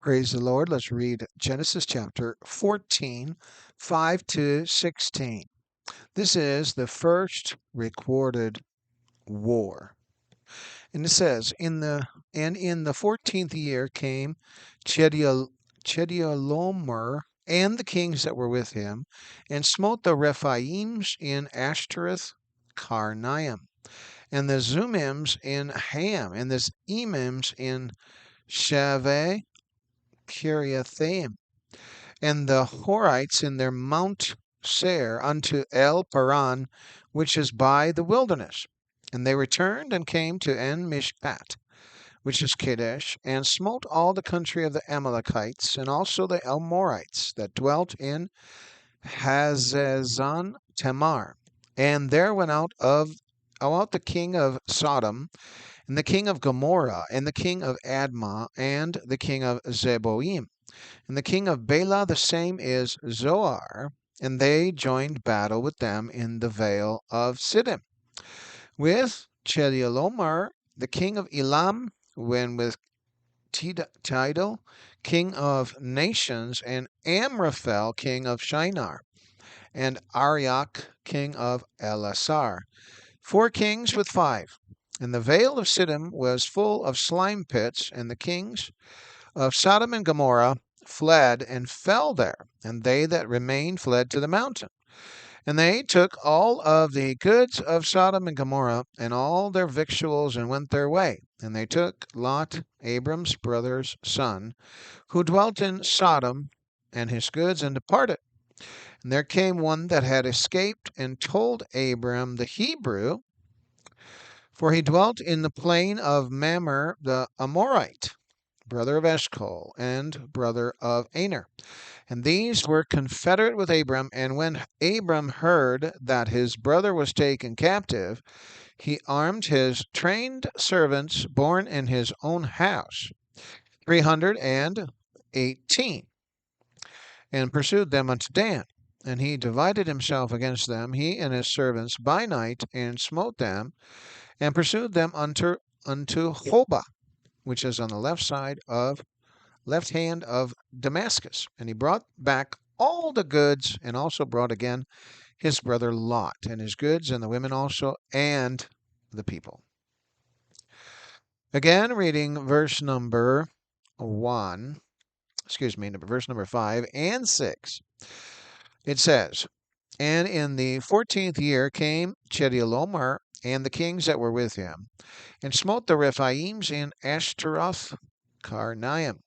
Praise the Lord. Let's read Genesis chapter 14, 5 to 16. This is the first recorded war. And it says, in the 14th year came Chedorlaomer and the kings that were with him, and smote the Rephaims in Ashtaroth Karnaim, and the Zumims in Ham, and the Emims in Shaveh Kiriathaim, and the Horites in their Mount Seir unto El Paran, which is by the wilderness. And they returned and came to En Mishpat, which is Kadesh, and smote all the country of the Amalekites, and also the Amorites that dwelt in Hazezon Tamar. And there went out the king of Sodom, and the king of Gomorrah, and the king of Admah, and the king of Zeboim. And the king of Bela, the same is Zoar, and they joined battle with them in the vale of Siddim. With Chedorlaomer, the king of Elam, when with Tidal, king of nations, and Amraphel, king of Shinar, and Arioch, king of Elasar. 4 kings with 5. And the vale of Siddim was full of slime pits, and the kings of Sodom and Gomorrah fled and fell there, and they that remained fled to the mountain. And they took all of the goods of Sodom and Gomorrah, and all their victuals, and went their way. And they took Lot, Abram's brother's son, who dwelt in Sodom, and his goods, and departed. And there came one that had escaped, and told Abram the Hebrew, for he dwelt in the plain of Mamre the Amorite, brother of Eshcol, and brother of Aner. And these were confederate with Abram. And when Abram heard that his brother was taken captive, he armed his trained servants born in his own house, 318, and pursued them unto Dan. And he divided himself against them, he and his servants, by night, and smote them, and pursued them unto Hobah, which is on the left hand of Damascus. And he brought back all the goods, and also brought again his brother Lot, and his goods, and the women also, and the people. Again, reading verse number 5 and 6. It says, And in the 14th year came Chedorlaomer and the kings that were with him, and smote the Rephaims in Ashtaroth Karnaim,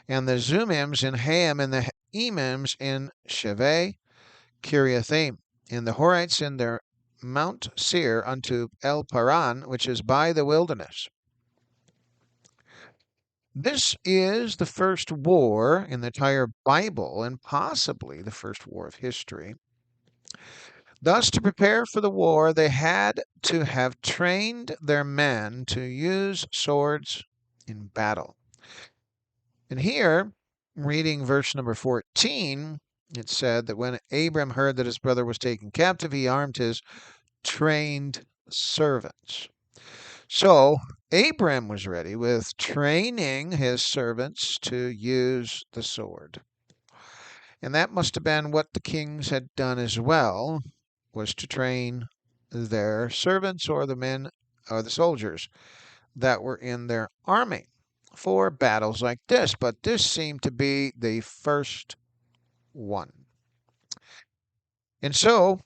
and the Zumims in Ham, and the Emims in Shaveh Kiriathaim, and the Horites in their Mount Seir unto El Paran, which is by the wilderness. This is the first war in the entire Bible, and possibly the first war of history. Thus, to prepare for the war, they had to have trained their men to use swords in battle. And here, reading verse number 14, it said that when Abram heard that his brother was taken captive, he armed his trained servants. So Abram was ready with training his servants to use the sword. And that must have been what the kings had done as well, was to train their servants, or the men or the soldiers that were in their army, for battles like this. But this seemed to be the first one. And so,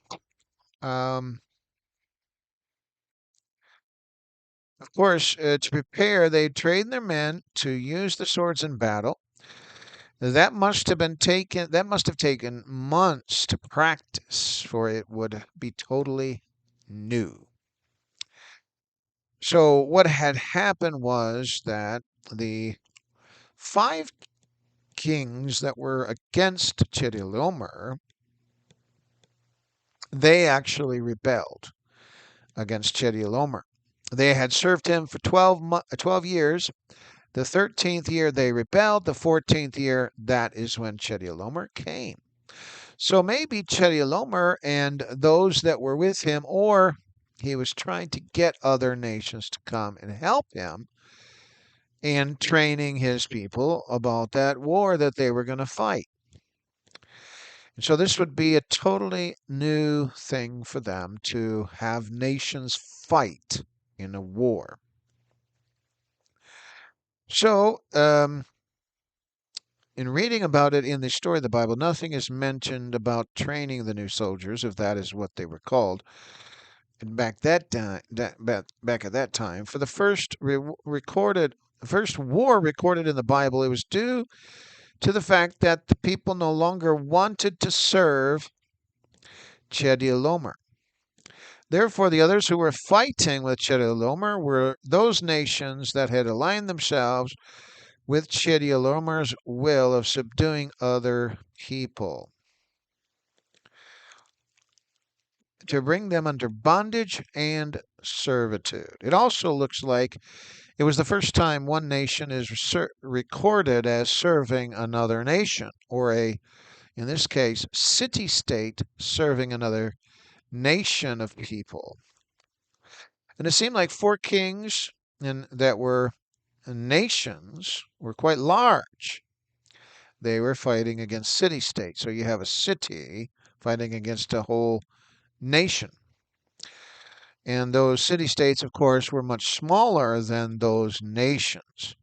of course, to prepare, they trained their men to use the swords in battle. That must have taken months to practice, for it would be totally new. So what had happened was that the 5 kings that were against Chedorlaomer, they actually rebelled against Chedorlaomer. They had served him for 12 years. The 13th year they rebelled. The 14th year, that is when Chedorlaomer came. So maybe Chedorlaomer and those that were with him, or he was trying to get other nations to come and help him. and training his people about that war that they were going to fight. And so this would be a totally new thing for them to have nations fight in a war. So, in reading about it in the story of the Bible, nothing is mentioned about training the new soldiers, if that is what they were called. And back back at that time, for the first war recorded in the Bible, it was due to the fact that the people no longer wanted to serve Chedorlaomer. Therefore, the others who were fighting with Chedorlaomer were those nations that had aligned themselves with Chedorlaomer's will of subduing other people, to bring them under bondage and servitude. It also looks like it was the first time one nation is recorded as serving another nation, or in this case, city-state serving another nation of people. And it seemed like four kings that were nations were quite large. They were fighting against city-states. So you have a city fighting against a whole nation. And those city-states, of course, were much smaller than those nations.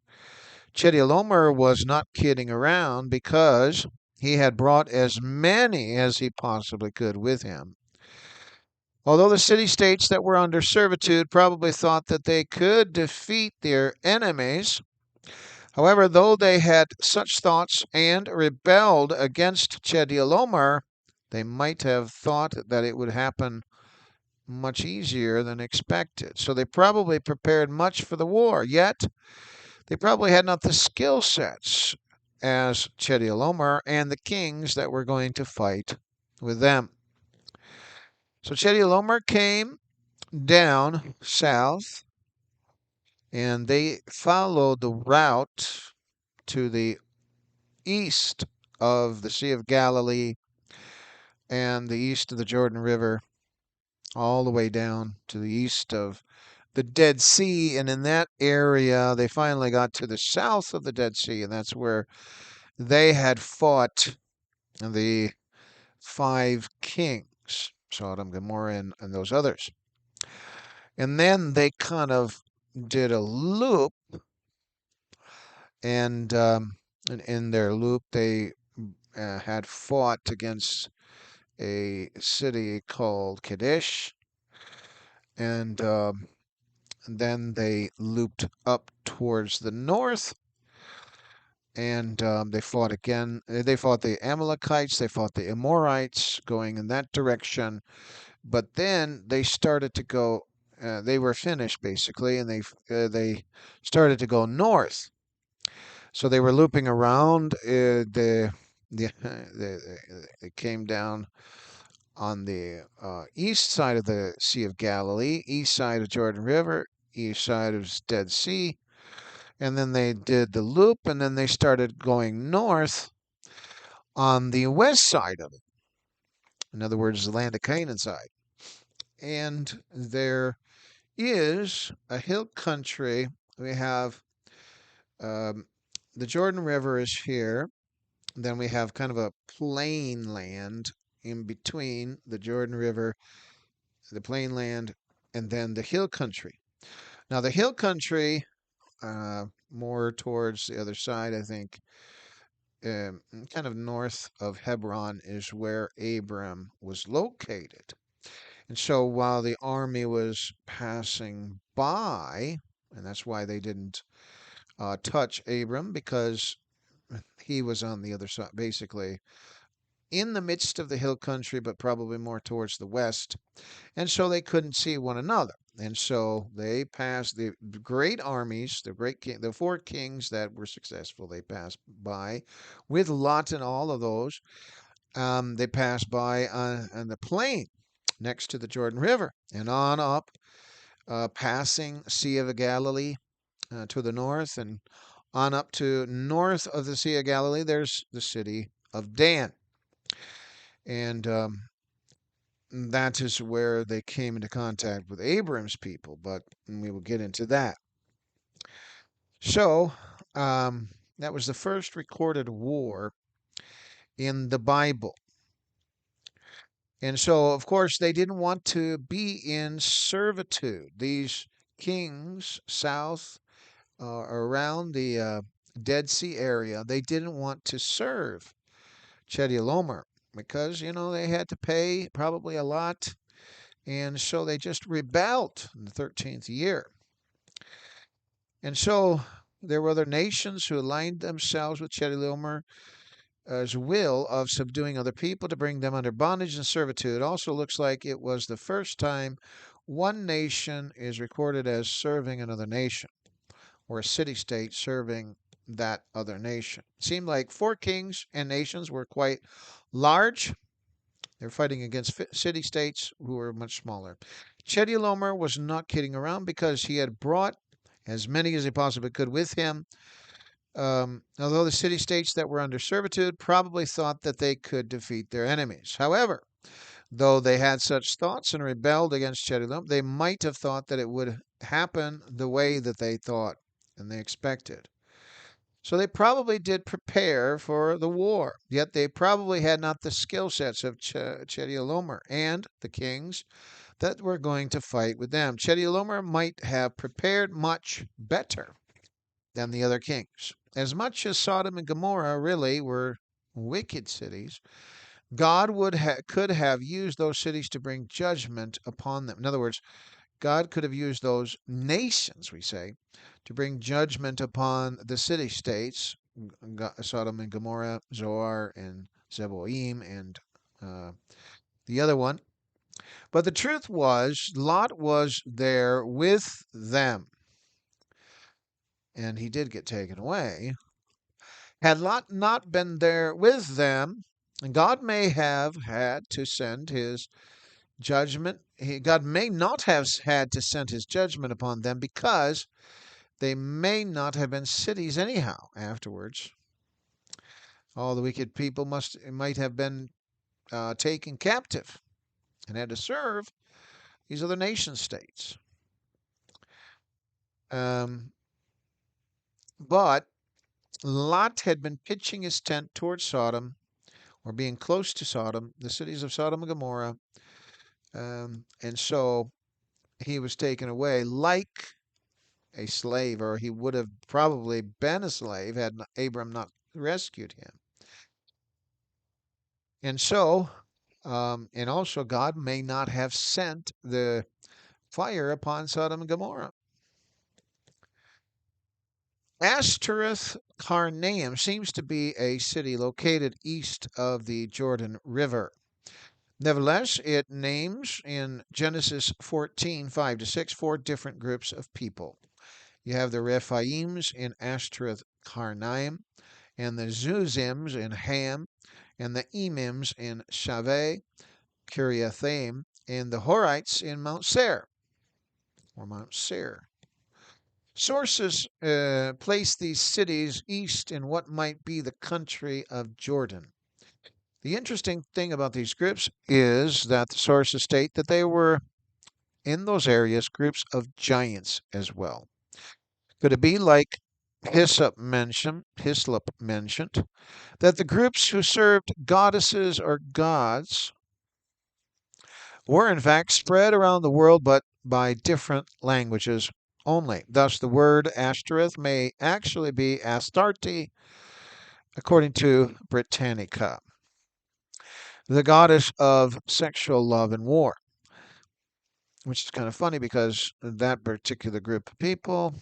Chedorlaomer was not kidding around because he had brought as many as he possibly could with him. Although the city-states that were under servitude probably thought that they could defeat their enemies, however, though they had such thoughts and rebelled against Chedorlaomer, they might have thought that it would happen much easier than expected. So they probably prepared much for the war, yet they probably had not the skill sets as Chedorlaomer and the kings that were going to fight with them. So Chedorlaomer came down south, and they followed the route to the east of the Sea of Galilee and the east of the Jordan River, all the way down to the east of the Dead Sea. And in that area, they finally got to the south of the Dead Sea, and that's where they had fought the five kings, Sodom, Gomorrah, and those others. And then they kind of did a loop, and in their loop, they had fought against a city called Kadesh, and then they looped up towards the north, and they fought again. They fought the Amalekites, they fought the Amorites, going in that direction. But then they started to go. They were finished basically, and they started to go north. So they were looping around. They came down on the east side of the Sea of Galilee, east side of Jordan River, east side of Dead Sea, and then they did the loop, and then they started going north on the west side of it. In other words, the land of Canaan side. And there is a hill country. We have the Jordan River is here. Then we have kind of a plain land in between the Jordan River, the plain land, and then the hill country. Now, the hill country, more towards the other side, I think, kind of north of Hebron, is where Abram was located. And so while the army was passing by, and that's why they didn't touch Abram, because he was on the other side, basically in the midst of the hill country, but probably more towards the west. And so they couldn't see one another. And so they passed the great armies, the four kings that were successful. They passed by with Lot and all of those. They passed by on the plain next to the Jordan River and on up, passing Sea of Galilee to the north, and on up to north of the Sea of Galilee. There's the city of Dan, and that is where they came into contact with Abram's people. But we will get into that. So, that was the first recorded war in the Bible. And so, of course, they didn't want to be in servitude. These kings south around the Dead Sea area, they didn't want to serve Chedorlaomer because, they had to pay probably a lot. And so they just rebelled in the 13th year. And so there were other nations who aligned themselves with Chedorlaomer as will of subduing other people to bring them under bondage and servitude. It also looks like it was the first time one nation is recorded as serving another nation, or a city-state serving that other nation. It seemed like 4 kings and nations were quite large. They were fighting against city-states who were much smaller. Chedorlaomer was not kidding around because he had brought as many as he possibly could with him. Although the city-states that were under servitude probably thought that they could defeat their enemies. However, though they had such thoughts and rebelled against Chedorlaomer, they might have thought that it would happen the way that they thought and they expected. So they probably did prepare for the war, yet they probably had not the skill sets of Chedorlaomer and the kings that were going to fight with them. Chedorlaomer might have prepared much better than the other kings. As much as Sodom and Gomorrah really were wicked cities, God could have used those cities to bring judgment upon them. In other words, God could have used those nations, we say, to bring judgment upon the city-states, Sodom and Gomorrah, Zoar and Zeboim, and the other one. But the truth was, Lot was there with them, and he did get taken away. Had Lot not been there with them, God may have had to send his judgment. God may not have had to send his judgment upon them because they may not have been cities anyhow afterwards. All the wicked people might have been taken captive and had to serve these other nation states. But Lot had been pitching his tent towards Sodom, or being close to Sodom, the cities of Sodom and Gomorrah, and so he was taken away like a slave, or he would have probably been a slave had Abram not rescued him. And so, and also God may not have sent the fire upon Sodom and Gomorrah. Ashtoreth Karnaim seems to be a city located east of the Jordan River. Nevertheless, it names in Genesis 14, 5-6, 4 different groups of people. You have the Rephaims in Ashtoreth Karnaim, and the Zuzims in Ham, and the Emims in Shaveh, Kiriathaim, and the Horites in Mount Seir, or Mount Seir. Sources place these cities east in what might be the country of Jordan. The interesting thing about these groups is that the sources state that they were, in those areas, groups of giants as well. Could it be like Hislop mentioned, that the groups who served goddesses or gods were in fact spread around the world, but by different languages only. Thus, the word Ashtoreth may actually be Astarte, according to Britannica, the goddess of sexual love and war, which is kind of funny because that particular group of people,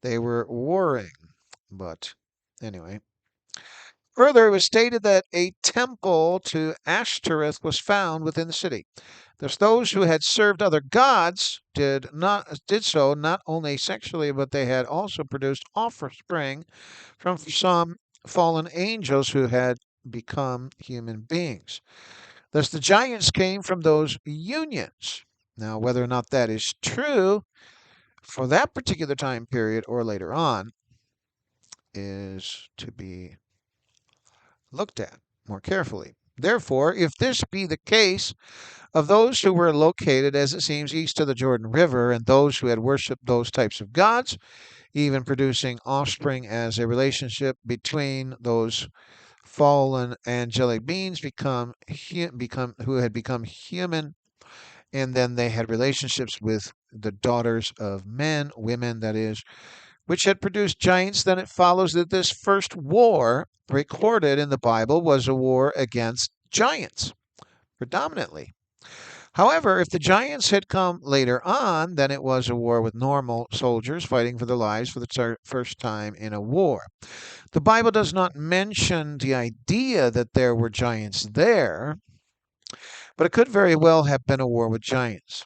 they were warring. But anyway. Further, it was stated that a temple to Ashtoreth was found within the city. Thus, those who had served other gods did so not only sexually, but they had also produced offspring from some fallen angels who had become human beings. Thus, the giants came from those unions. Now, whether or not that is true for that particular time period or later on is to be looked at more carefully. Therefore, if this be the case of those who were located, as it seems, east of the Jordan River, and those who had worshipped those types of gods, even producing offspring as a relationship between those fallen angelic beings who had become human, and then they had relationships with the daughters of men, women, that is, which had produced giants. Then it follows that this first war recorded in the Bible was a war against giants, predominantly. However, if the giants had come later on, then it was a war with normal soldiers fighting for their lives for the first time in a war. The Bible does not mention the idea that there were giants there, but it could very well have been a war with giants.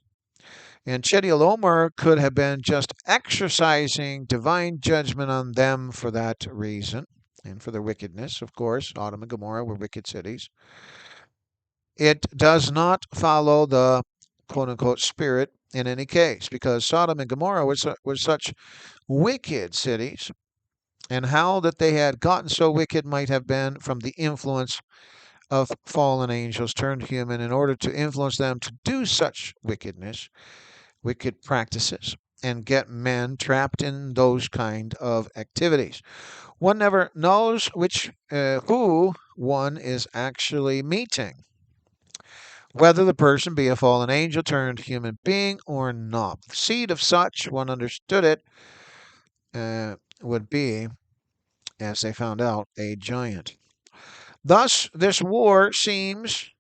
And Chedorlaomer could have been just exercising divine judgment on them for that reason, and for their wickedness. Of course, Sodom and Gomorrah were wicked cities. It does not follow the quote-unquote spirit in any case, because Sodom and Gomorrah were such wicked cities, and how that they had gotten so wicked might have been from the influence of fallen angels turned human in order to influence them to do such wickedness, wicked practices, and get men trapped in those kind of activities. One never knows who one is actually meeting, whether the person be a fallen angel turned human being or not. The seed of such, one understood it, would be, as they found out, a giant. Thus, this war seems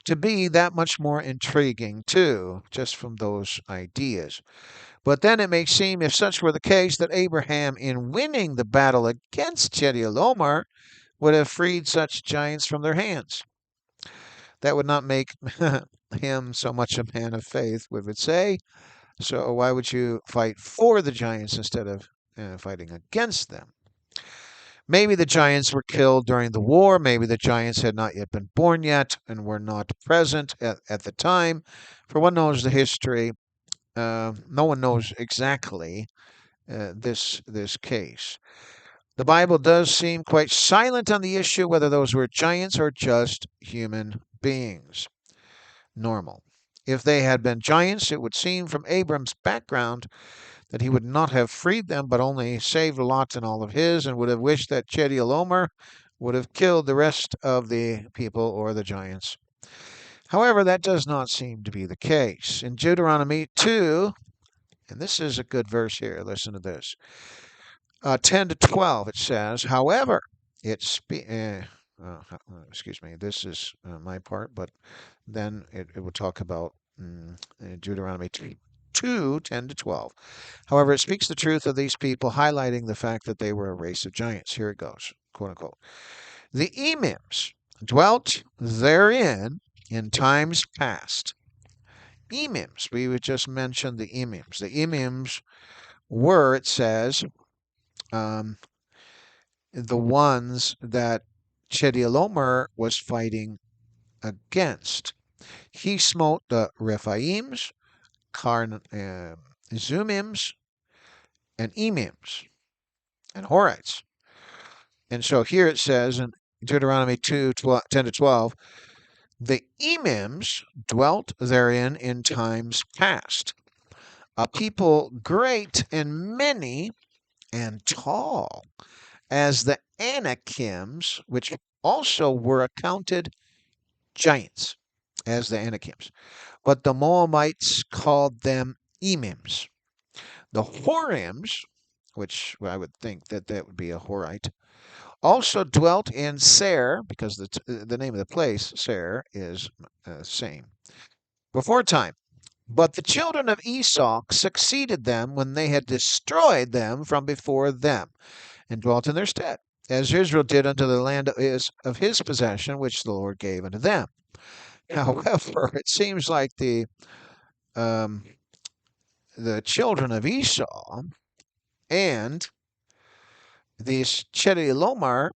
to be that much more intriguing, too, just from those ideas. But then it may seem, if such were the case, that Abraham, in winning the battle against Chedorlaomer, would have freed such giants from their hands. That would not make him so much a man of faith, we would say. So why would you fight for the giants instead of fighting against them? Maybe the giants were killed during the war. Maybe the giants had not yet been born yet and were not present at the time. For one knows the history. No one knows exactly this case. The Bible does seem quite silent on the issue whether those were giants or just human beings. Normal. If they had been giants, it would seem from Abram's background that he would not have freed them, but only saved Lot and all of his, and would have wished that Chedorlaomer would have killed the rest of the people or the giants. However, that does not seem to be the case. In Deuteronomy 2, and this is a good verse here, listen to this. 10 to 12, it says, however, excuse me, this is my part, but then it will talk about Deuteronomy 2, 10 to 12. However, it speaks the truth of these people, highlighting the fact that they were a race of giants. Here it goes, quote unquote. The Emims dwelt therein in times past. Emims, we would just mention the Emims. The Emims were, it says, the ones that Chedorlaomer was fighting against. He smote the Rephaims, Zumims, and Emims, and Horites. And so here it says in Deuteronomy 2, 10 to 12, the Emims dwelt therein in times past, a people great and many and tall, as the Anakims, which also were accounted giants, as the Anakims. But the Moabites called them Emims. The Horims, which I would think that would be a Horite, also dwelt in Seir, because the name of the place, Seir, is same, before time. But the children of Esau succeeded them when they had destroyed them from before them, and dwelt in their stead, as Israel did unto the land of his possession, which the Lord gave unto them. However, it seems like the children of Esau and these Chedorlaomer,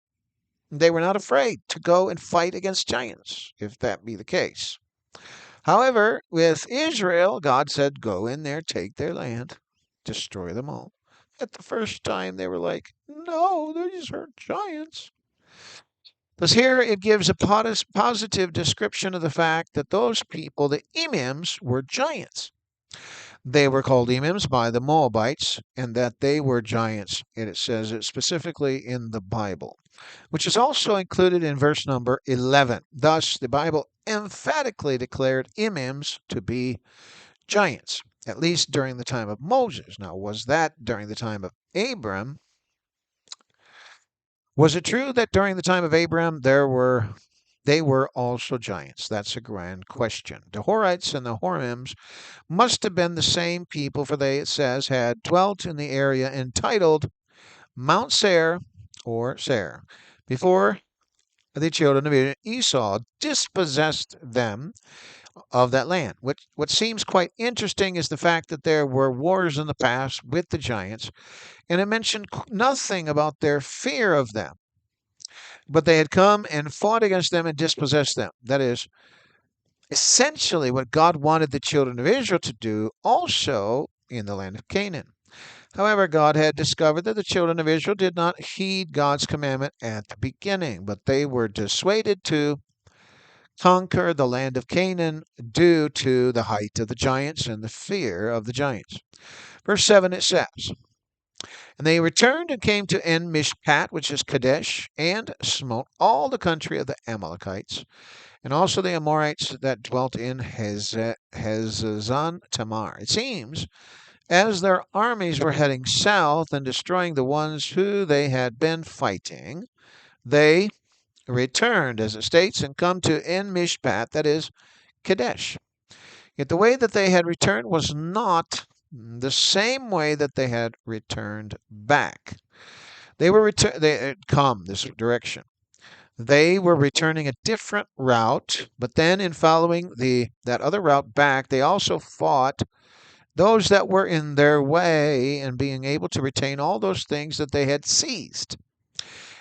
they were not afraid to go and fight against giants, if that be the case. However, with Israel, God said, go in there, take their land, destroy them all. At the first time, they were like, no, these are giants. Because here it gives a positive description of the fact that those people, the Emims, were giants. They were called Emims by the Moabites, and that they were giants. And it says it specifically in the Bible, which is also included in verse number 11. Thus, the Bible emphatically declared Emims to be giants, at least during the time of Moses. Now, was that during the time of Abram? Was it true that during the time of Abram they were also giants? That's a grand question. The Horites and the Horims must have been the same people, for they, it says, had dwelt in the area entitled Mount Seir or Seir before the children of Esau dispossessed them of that land. What seems quite interesting is the fact that there were wars in the past with the giants, and it mentioned nothing about their fear of them. But they had come and fought against them and dispossessed them. That is essentially what God wanted the children of Israel to do also in the land of Canaan. However, God had discovered that the children of Israel did not heed God's commandment at the beginning, but they were dissuaded to conquer the land of Canaan due to the height of the giants and the fear of the giants. Verse 7 it says, "And they returned and came to En Mishpat, which is Kadesh, and smote all the country of the Amalekites, and also the Amorites that dwelt in Hezazon Tamar." It seems as their armies were heading south and destroying the ones who they had been fighting, they returned, as it states, and come to En Mishpat, that is Kadesh. Yet the way that they had returned was not the same way that they had returned back. They had come this direction. They were returning a different route, but then in following that other route back, they also fought those that were in their way and being able to retain all those things that they had seized.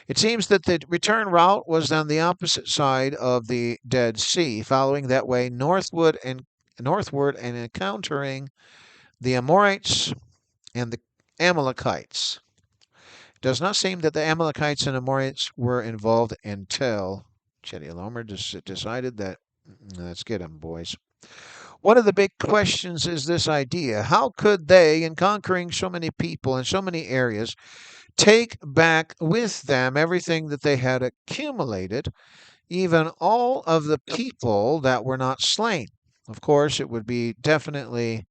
It seems that the return route was on the opposite side of the Dead Sea, following that way northward and encountering the Amorites and the Amalekites. It does not seem that the Amalekites and Amorites were involved until Chedorlaomer decided that let's get them, boys. One of the big questions is this idea: how could they, in conquering so many people in so many areas, take back with them everything that they had accumulated, even all of the people that were not slain? Of course, it would definitely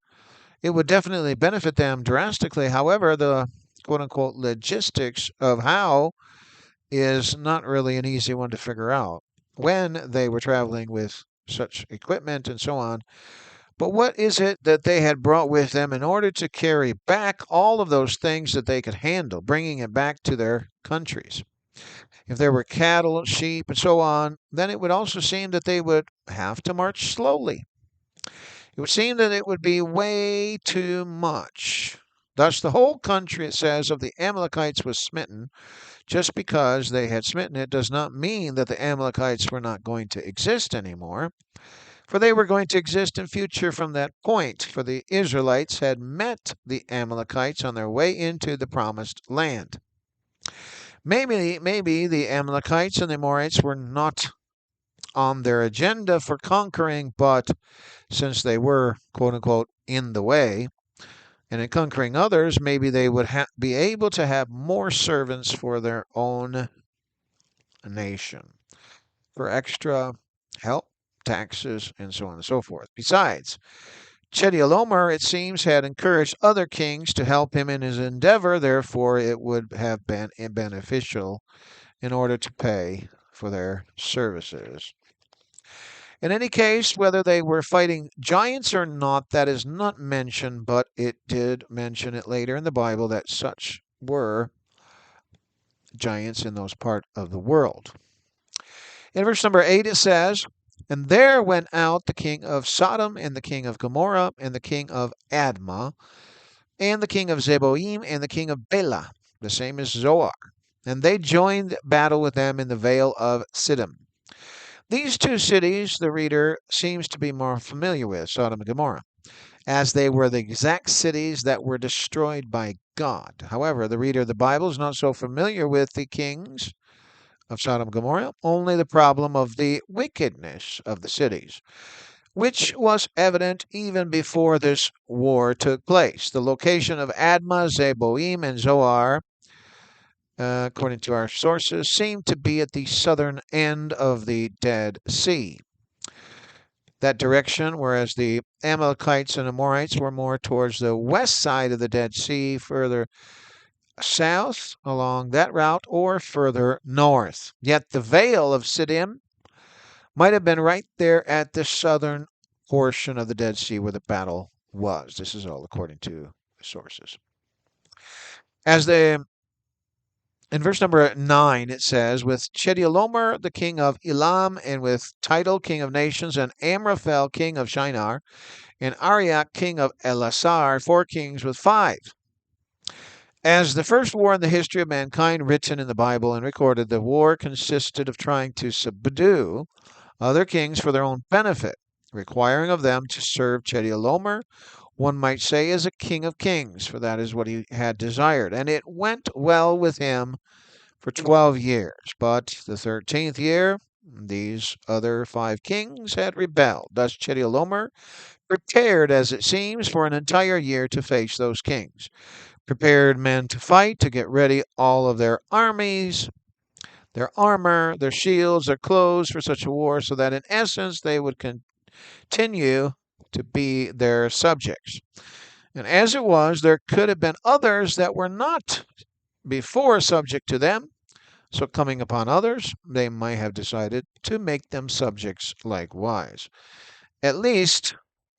benefit them drastically. However, the quote unquote logistics of how is not really an easy one to figure out when they were traveling with such equipment and so on. But what is it that they had brought with them in order to carry back all of those things that they could handle, bringing it back to their countries? If there were cattle, sheep, and so on, then it would also seem that they would have to march slowly. It would seem that it would be way too much. Thus, the whole country, it says, of the Amalekites was smitten. Just because they had smitten it does not mean that the Amalekites were not going to exist anymore, for they were going to exist in future from that point, for the Israelites had met the Amalekites on their way into the promised land. Maybe the Amalekites and the Amorites were not on their agenda for conquering, but since they were, quote unquote, in the way, and in conquering others, maybe they would be able to have more servants for their own nation, for extra help, taxes, and so on and so forth. Besides, Chedorlaomer, it seems, had encouraged other kings to help him in his endeavor. Therefore, it would have been beneficial in order to pay for their services. In any case, whether they were fighting giants or not, that is not mentioned, but it did mention it later in the Bible that such were giants in those parts of the world. In verse number 8 it says, "And there went out the king of Sodom, and the king of Gomorrah, and the king of Admah, and the king of Zeboim, and the king of Bela," the same as Zoar, "and they joined battle with them in the vale of Siddim." These two cities the reader seems to be more familiar with, Sodom and Gomorrah, as they were the exact cities that were destroyed by God. However, the reader of the Bible is not so familiar with the kings of Sodom and Gomorrah, only the problem of the wickedness of the cities. which was evident even before this war took place. The location of Admah, Zeboim, and Zoar, according to our sources, seemed to be at the southern end of the Dead Sea. That direction, whereas the Amalekites and Amorites were more towards the west side of the Dead Sea, further south along that route, or further north. Yet the Vale of Siddim might have been right there at the southern portion of the Dead Sea where the battle was. This is all according to sources. In verse number 9, it says, with Chedorlaomer, the king of Elam, and with Tidal, king of nations, and Amraphel, king of Shinar, and Arioch, king of Elasar, 4 kings with 5. As the first war in the history of mankind written in the Bible and recorded, the war consisted of trying to subdue other kings for their own benefit, requiring of them to serve Chedorlaomer, one might say, as a king of kings, for that is what he had desired. And it went well with him for 12 years. But the 13th year, these other 5 kings had rebelled. Thus Chedorlaomer prepared, as it seems, for an entire year to face those kings. Prepared men to fight, to get ready all of their armies, their armor, their shields, their clothes for such a war, so that in essence they would continue to be their subjects. And as it was, there could have been others that were not before subject to them. So coming upon others, they might have decided to make them subjects likewise. At least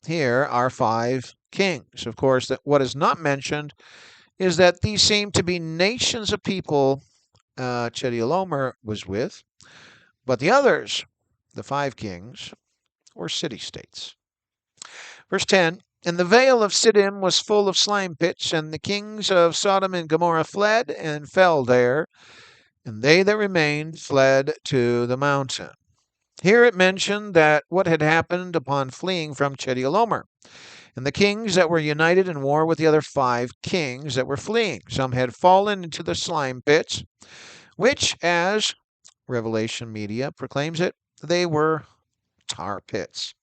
here are 5 kings. Of course, what is not mentioned is that these seem to be nations of people Chedorlaomer was with, but the others, the 5 kings, were city-states. Verse 10, and the vale of Siddim was full of slime pits, and the kings of Sodom and Gomorrah fled and fell there, and they that remained fled to the mountain. Here it mentioned that what had happened upon fleeing from Chedorlaomer, and the kings that were united in war with the other 5 kings that were fleeing. Some had fallen into the slime pits, which, as Revelation Media proclaims it, they were tar pits.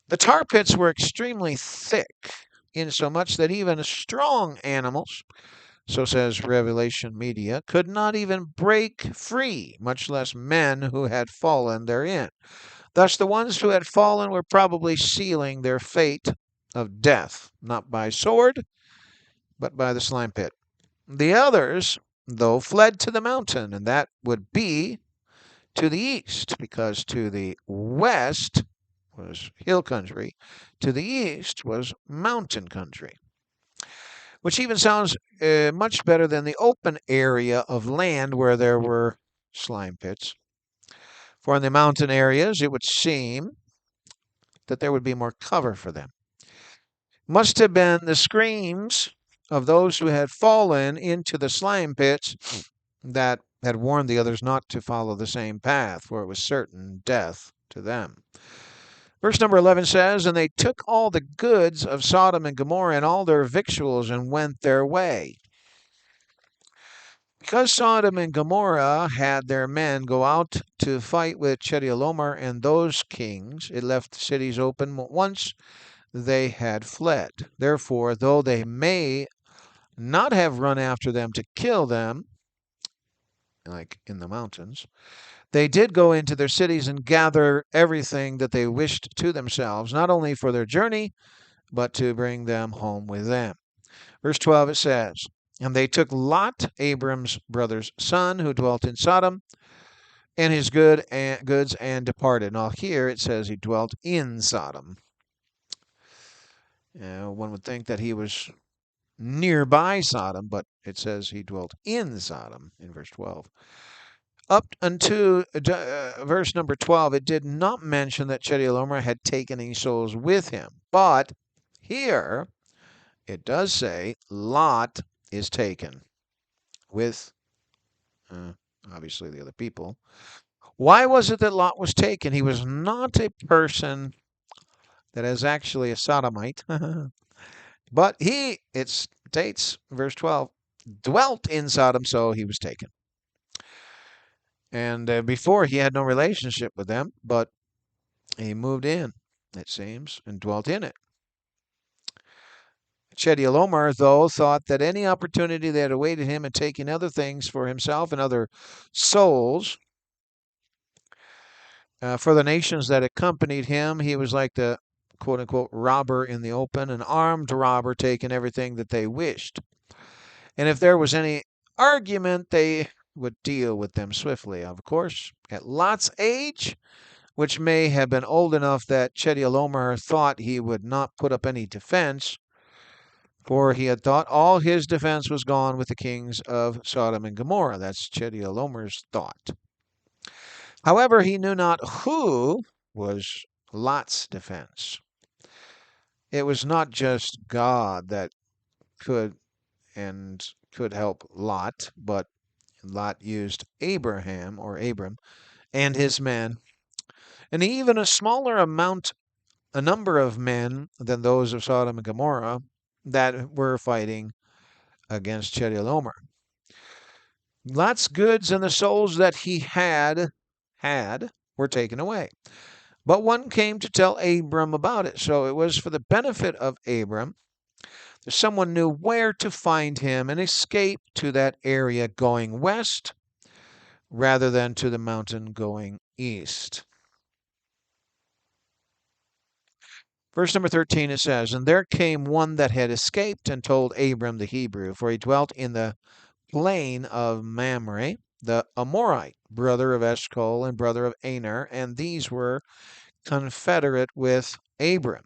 The tar pits were extremely thick, insomuch that even strong animals, so says Revelation Media, could not even break free, much less men who had fallen therein. Thus the ones who had fallen were probably sealing their fate of death, not by sword, but by the slime pit. The others, though, fled to the mountain, and that would be to the east, because to the west was hill country, to the east was mountain country, which even sounds much better than the open area of land where there were slime pits. For in the mountain areas, it would seem that there would be more cover for them. Must have been the screams of those who had fallen into the slime pits that had warned the others not to follow the same path, for it was certain death to them. Verse number 11 says, and they took all the goods of Sodom and Gomorrah and all their victuals and went their way. Because Sodom and Gomorrah had their men go out to fight with Chedorlaomer and those kings, it left the cities open once they had fled. Therefore, though they may not have run after them to kill them, like in the mountains, they did go into their cities and gather everything that they wished to themselves, not only for their journey, but to bring them home with them. Verse 12 it says, and they took Lot, Abram's brother's son, who dwelt in Sodom, and his goods and departed. Now here it says he dwelt in Sodom. One would think that he was nearby Sodom, but it says he dwelt in Sodom in verse 12. Up unto verse number 12, it did not mention that Chedorlaomer had taken any souls with him. But here it does say Lot is taken with, obviously, the other people. Why was it that Lot was taken? He was not a person that is actually a sodomite. But he, it states, verse 12, dwelt in Sodom, so he was taken. And before, he had no relationship with them, but He moved in, it seems, and dwelt in it. Chedorlaomer, though, thought that any opportunity that awaited him in taking other things for himself and other souls for the nations that accompanied him, he was like the quote unquote robber in the open, an armed robber taking everything that they wished. And if there was any argument, they would deal with them swiftly. Of course, at Lot's age, which may have been old enough that Chedorlaomer thought he would not put up any defense, for he had thought all his defense was gone with the kings of Sodom and Gomorrah. That's Chedorlaomer's thought. However, he knew not who was Lot's defense. It was not just God that could help Lot, but Lot used Abraham or Abram and his men, and even a number of men than those of Sodom and Gomorrah that were fighting against Chedorlaomer. Lot's goods and the souls that he had were taken away. But one came to tell Abram about it. So it was for the benefit of Abram that someone knew where to find him and escape to that area going west rather than to the mountain going east. Verse number 13, it says, And there came one that had escaped and told Abram the Hebrew, for he dwelt in the plain of Mamre, the Amorite, brother of Eshcol and brother of Aner, and these were confederate with Abram.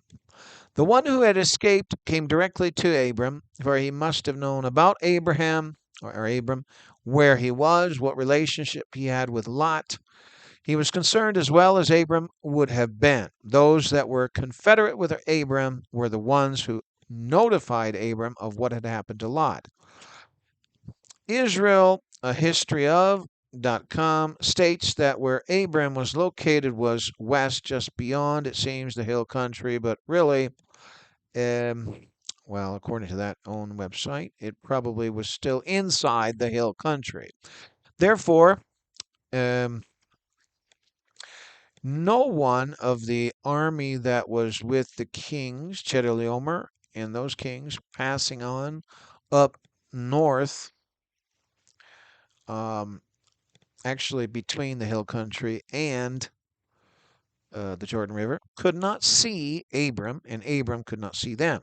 The one who had escaped came directly to Abram, for he must have known about Abraham, or Abram, where he was, what relationship he had with Lot. He was concerned as well as Abram would have been. Those that were confederate with Abram were the ones who notified Abram of what had happened to Lot. Israel, a history of.com states that where Abram was located was west, just beyond, it seems, the hill country, but really, well, according to that own website, it probably was still inside the hill country. Therefore, no one of the army that was with the kings, Chedorlaomer and those kings, passing on up north, actually between the hill country and the Jordan River, could not see Abram, and Abram could not see them.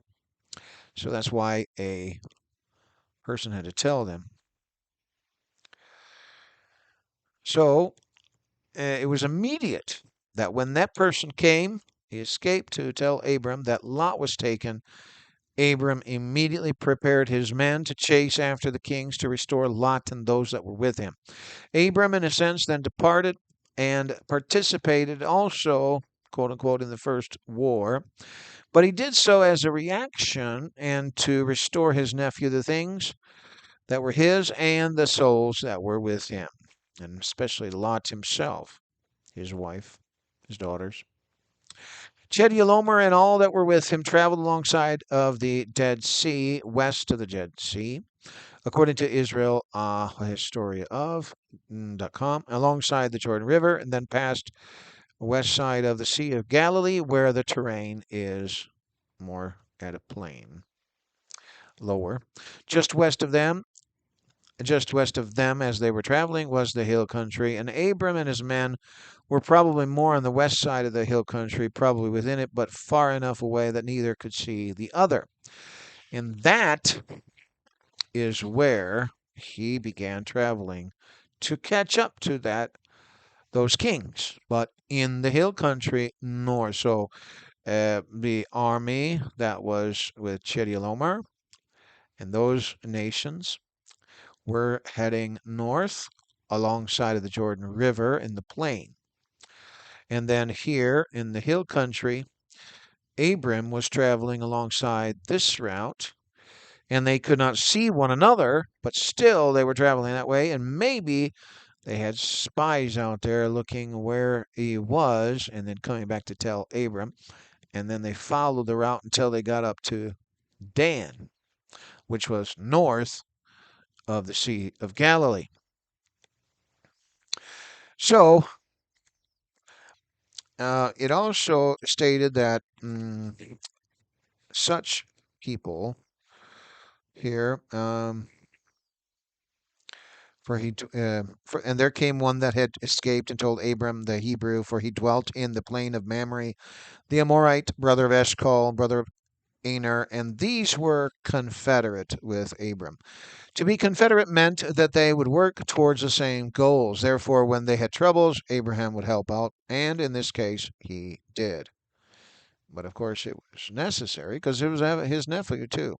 So that's why a person had to tell them. So it was immediate that when that person came, he escaped to tell Abram that Lot was taken. Abram immediately prepared his men to chase after the kings to restore Lot and those that were with him. Abram, in a sense, then departed and participated also, quote unquote, in the first war. But he did so as a reaction and to restore his nephew the things that were his and the souls that were with him, and especially Lot himself, his wife, his daughters. Chedorlaomer and all that were with him traveled alongside of the Dead Sea, west of the Dead Sea, according to Israel, a history of.com, alongside the Jordan River, and then passed west side of the Sea of Galilee, where the terrain is more at a plain, lower. Just west of them as they were traveling was the hill country, and Abram and his men were probably more on the west side of the hill country, probably within it, but far enough away that neither could see the other. And that is where he began traveling to catch up to those kings, but in the hill country north. So the army that was with Chedorlaomer and those nations were heading north alongside of the Jordan River in the plain. And then here in the hill country, Abram was traveling alongside this route, and they could not see one another, but still they were traveling that way, and maybe they had spies out there looking where he was and then coming back to tell Abram. And then they followed the route until they got up to Dan, which was north of the Sea of Galilee. So it also stated that such people here, and there came one that had escaped and told Abram the Hebrew, for he dwelt in the plain of Mamre, the Amorite, brother of Eshcol, brother of Aner, and these were confederate with Abram. To be confederate meant that they would work towards the same goals. Therefore, when they had troubles, Abraham would help out, and in this case, he did. But of course, it was necessary because it was his nephew, too.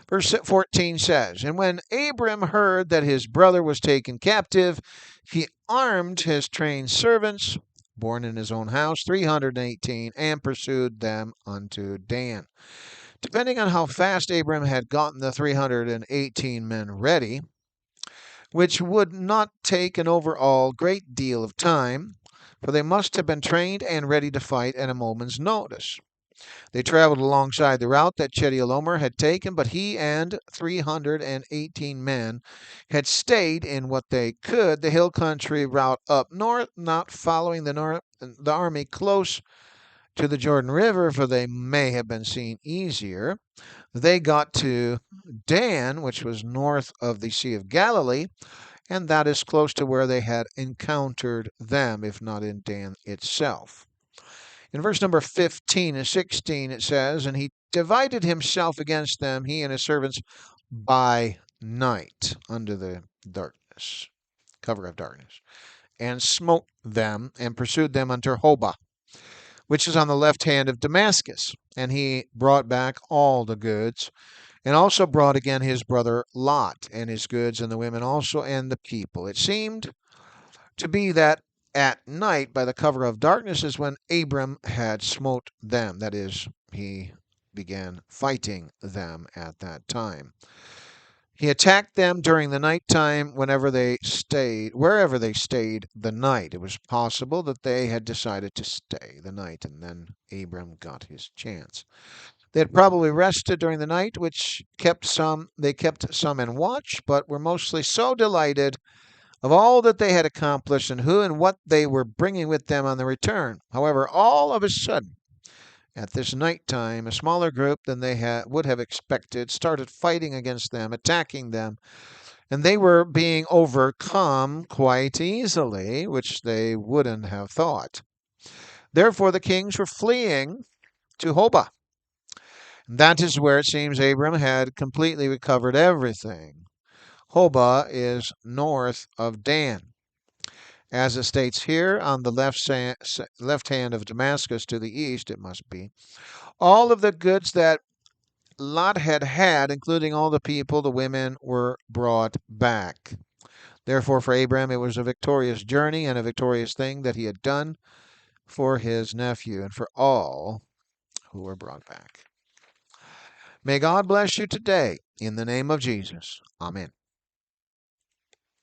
Verse 14 says, And when Abram heard that his brother was taken captive, he armed his trained servants, born in his own house, 318, and pursued them unto Dan. Depending on how fast Abram had gotten the 318 men ready, which would not take an overall great deal of time, for they must have been trained and ready to fight at a moment's notice. They traveled alongside the route that Chedorlaomer had taken, but he and 318 men had stayed in what they could, the hill country route up north, not following the army close to the Jordan River, for they may have been seen easier. They got to Dan, which was north of the Sea of Galilee, and that is close to where they had encountered them, if not in Dan itself. In verse number 15 and 16, it says, And he divided himself against them, he and his servants, by night, under the darkness, cover of darkness, and smote them, and pursued them unto Hobah, which is on the left hand of Damascus. And he brought back all the goods, and also brought again his brother Lot, and his goods, and the women also, and the people. It seemed to be that at night, by the cover of darkness, is when Abram had smote them. That is, he began fighting them at that time. He attacked them during the night time wherever they stayed the night. It was possible that they had decided to stay the night, and then Abram got his chance. They had probably rested during the night, which kept some in watch, but were mostly so delighted of all that they had accomplished and who and what they were bringing with them on the return. However, all of a sudden, at this night time, a smaller group than they would have expected started fighting against them, attacking them, and they were being overcome quite easily, which they wouldn't have thought. Therefore, the kings were fleeing to Hobah. That is where it seems Abram had completely recovered everything. Hobah is north of Dan. As it states here, on the left hand of Damascus to the east, it must be, all of the goods that Lot had, including all the people, the women, were brought back. Therefore, for Abraham, it was a victorious journey and a victorious thing that he had done for his nephew and for all who were brought back. May God bless you today in the name of Jesus. Amen.